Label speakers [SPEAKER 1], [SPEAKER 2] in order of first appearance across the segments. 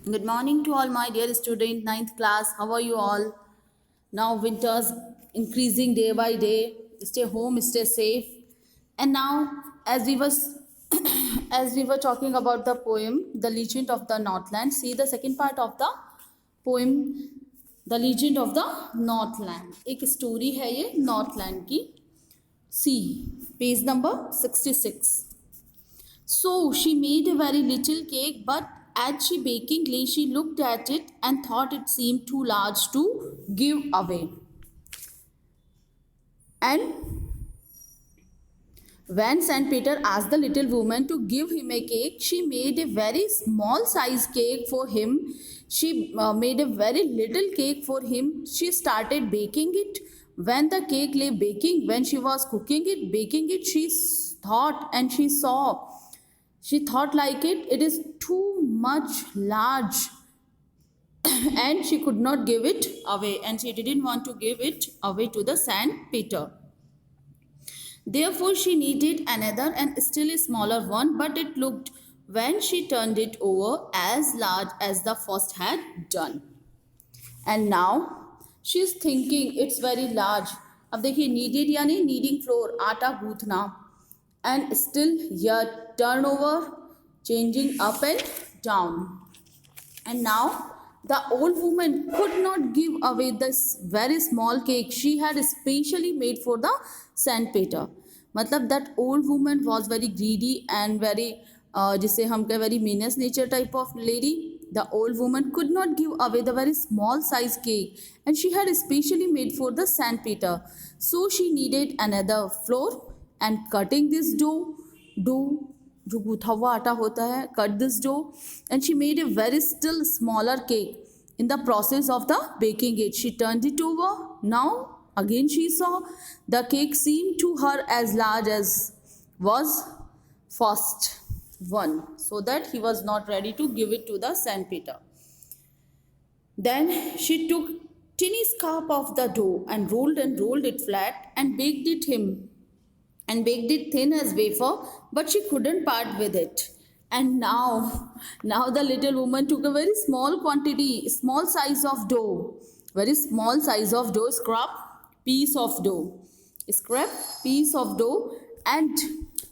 [SPEAKER 1] Good morning to all my dear student, ninth class. How are you all? Now winter's increasing day by day. Stay home, stay safe. And now, as we was as we were talking about the poem, The Legend of the Northland, see the second part of the poem, The Legend of the Northland. एक story है ये Northland की. सी page number 66. So she made a very little cake, but as she baking lay, she looked at it and thought it seemed too large to give away. And when Saint Peter asked the little woman to give him a cake, she made a very small size cake for him. She made a very little cake for him. She started baking it. When the cake lay baking, when she was cooking it, baking it, she thought and she saw. She thought like it is too much large and she could not give it away, and she didn't want to give it away to the Saint Peter. Therefore, she needed another and still a smaller one, but it looked, when she turned it over, as large as the first had done. And now she is thinking it's very large. अब देखिए needed यानी kneading flour, आटा गूंथना, and still here turnover, changing up and down. And now the old woman could not give away this very small cake she had specially made for the Saint Peter. मतलब that old woman was very greedy and very जिसे हम कहें very meanness nature type of lady. The old woman could not give away the very small size cake and she had specially made for the Saint Peter. So she needed another flour and cutting this dough जो गूथा हुआ आटा होता है, cut this dough, and she made a very still smaller cake. In the process of the baking it, she turned it over. Now again she saw the cake seemed to her as large as was first one, so that he was not ready to give it to the Saint Peter. Then she took tiny scarp of the dough and rolled it flat and baked it thin as wafer, but she couldn't part with it. And now the little woman took a very small quantity, small size of dough, very small size of dough, piece of dough, scrap piece of dough, and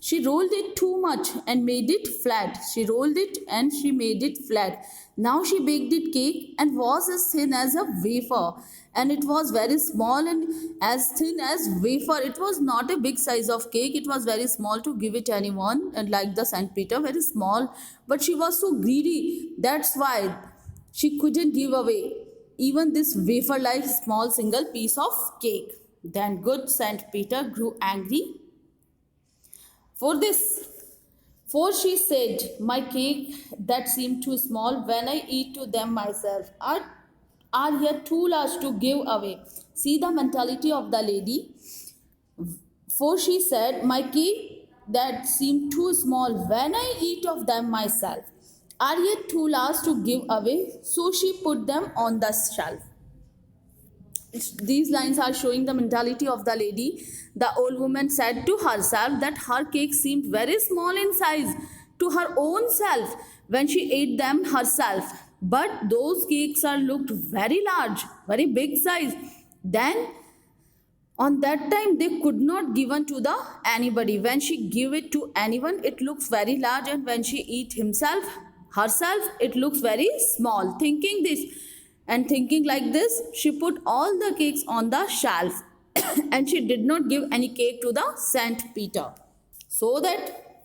[SPEAKER 1] she rolled it too much and made it flat. She rolled it and she made it flat. Now she baked it cake and was as thin as a wafer, and it was very small and as thin as wafer. It was not a big size of cake, it was very small to give it anyone, and like the Saint Peter, very small, but she was so greedy, that's why she couldn't give away even this wafer like small single piece of cake. Then good Saint Peter grew angry for this. For she said, my cake that seemed too small when I eat to them myself are yet too large to give away. See the mentality of the lady. For she said, my cake that seemed too small when I eat of them myself are yet too large to give away. So she put them on the shelf. These lines are showing the mentality of the lady. The old woman said to herself that her cake seemed very small in size to her own self when she ate them herself, but those cakes are looked very large, very big size. Then on that time they could not given to the anybody. When she give it to anyone, it looks very large, and when she eat herself, it looks very small. Thinking this and thinking like this, she put all the cakes on the shelf and she did not give any cake to the Saint Peter. So that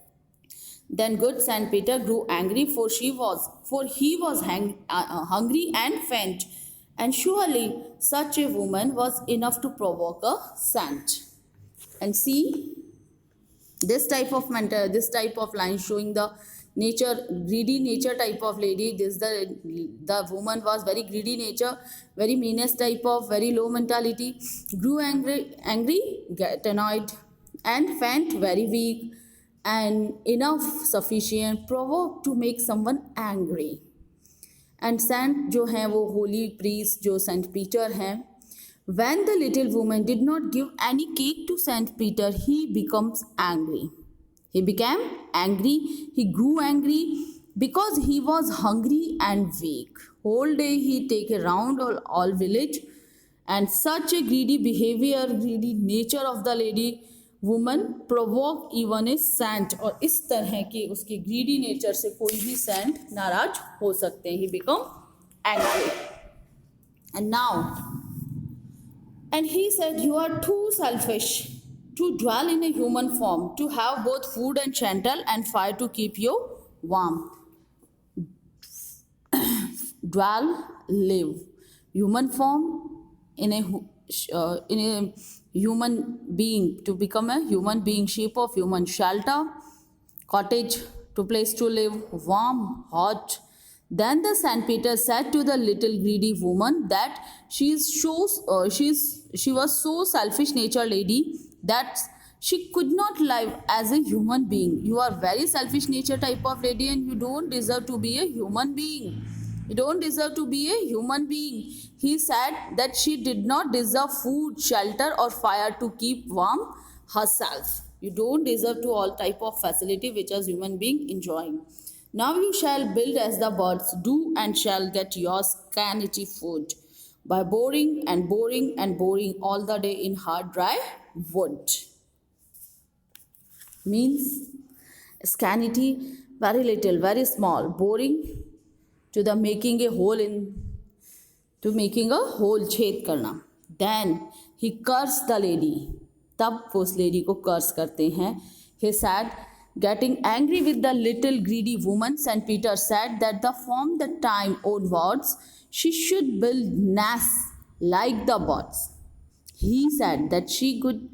[SPEAKER 1] then good Saint Peter grew angry, for he was hungry and faint, and surely such a woman was enough to provoke a saint. And see this type of line showing the greedy nature type of lady. This the woman was very greedy nature, very meanness type of, very low mentality, grew angry, get annoyed, and faint, very weak, and enough sufficient provoked to make someone angry. And saint जो हैं वो holy priest जो saint Peter हैं. When the little woman did not give any cake to Saint Peter, he becomes angry. He became angry, he grew angry, because he was hungry and weak. Whole day he take a round all village, and such a greedy behavior, greedy nature of the lady woman provoke even a saint. और इस तरह के उसके greedy nature से कोई भी saint नाराज हो सकते हैं. He become angry. And now, and he said, "You are too selfish to dwell in a human form, to have both food and shelter and fire to keep you warm. Dwell, live, human form in a human being, to become a human being, shape of human, shelter, cottage, to place to live, warm, hot." Then the Saint Peter said to the little greedy woman that she was so selfish nature lady that she could not live as a human being. You are very selfish nature type of lady, and you don't deserve to be a human being. You don't deserve to be a human being. He said that she did not deserve food, shelter, or fire to keep warm herself. You don't deserve to all type of facility which as human being enjoying. Now you shall build as the birds do, and shall get your scanty food by boring and boring and boring all the day in hard dry wood. Means scanty, very little, very small, boring, to the making a hole in, to making a hole, छेद करना. Then he cursed the lady. तब वो उस lady को कर्स करते हैं. He said, getting angry with the little greedy woman, St. Peter said that from the time onwards she should build nests like the birds. He said that she would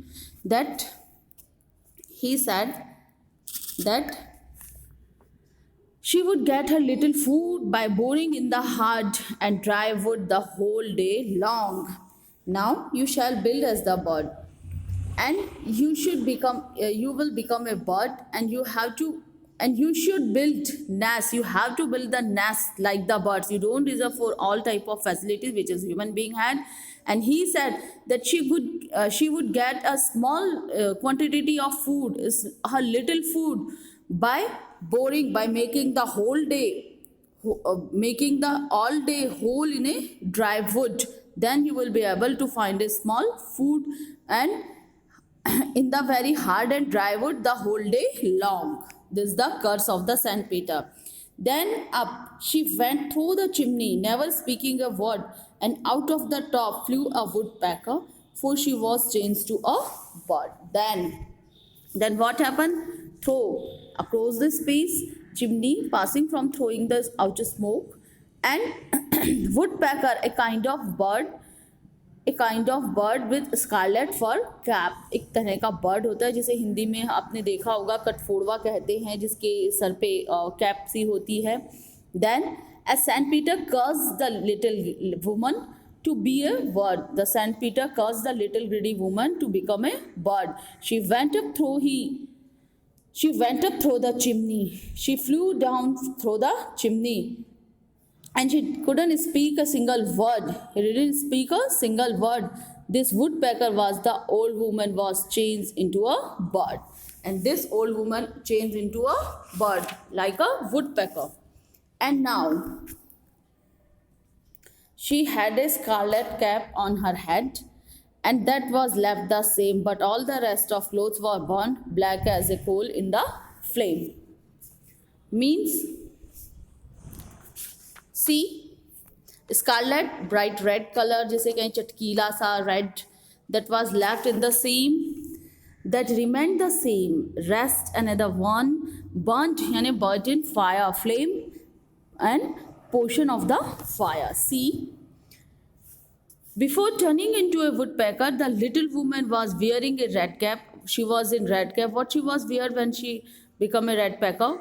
[SPEAKER 1] get her little food by boring in the hard and dry wood the whole day long. Now you shall build as the bird, and you will become a bird, and you should build nest. You have to build the nest like the birds. You don't deserve for all type of facilities which is human being had. And he said that she would get a small quantity of food, her little food, by boring, by making the whole day, making the all day hole in a dry wood. Then you will be able to find a small food, and in the very hard and dry wood the whole day long. This is the curse of the Saint Peter. Then up she went through the chimney, never speaking a word, and out of the top flew a woodpecker, for she was changed to a bird. Then what happened? Throw across the space, chimney, passing from throwing the outer smoke, and woodpecker, a kind of bird with scarlet fur cap. एक तरह का bird होता है जिसे हिंदी में आपने देखा होगा कटफोड़वा कहते हैं, जिसके सर पे कैप सी होती है. Then as Saint Peter cursed the little woman to be a bird, the Saint Peter cursed the little greedy woman to become a bird. She went up through the chimney. She flew down through the chimney, and she couldn't speak a single word. He didn't speak a single word. This woodpecker the old woman was changed into a bird. And this old woman changed into a bird like a woodpecker. And now she had a scarlet cap on her head, and that was left the same, but all the rest of clothes were burnt black as a coal in the flame. Means, see, scarlet, bright red color, जिसे कहें चटकीला सा red, that was left in the same, that remained the same. Rest another one, burnt यानी burnt in fire, flame, and portion of the fire. See, before turning into a woodpecker, the little woman was wearing a red cap. She was in red cap. What she was wearing when she became a woodpecker?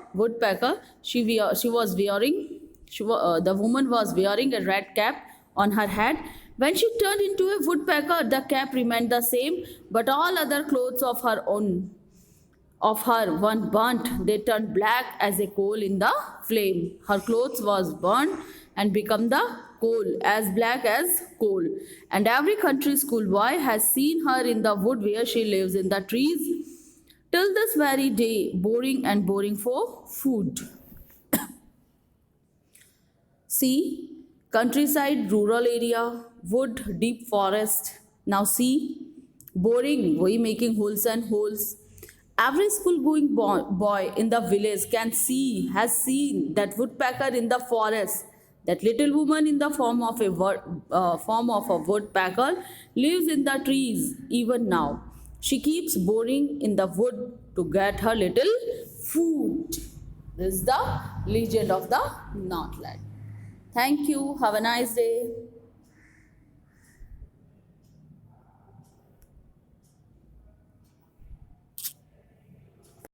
[SPEAKER 1] The woman was wearing a red cap on her head. When she turned into a woodpecker, the cap remained the same, but all other clothes of her one burnt. They turned black as a coal in the flame. Her clothes was burnt and become the coal, as black as coal. And every country schoolboy has seen her in the wood where she lives in the trees till this very day, boring and boring for food. See, countryside, rural area, wood, deep forest. Now see, boring, way making holes and holes. Every school going boy in the village has seen that woodpecker in the forest. That little woman in the form of a woodpecker lives in the trees even now. She keeps boring in the wood to get her little food. This is the legend of the Northland. Thank you. Have a nice day.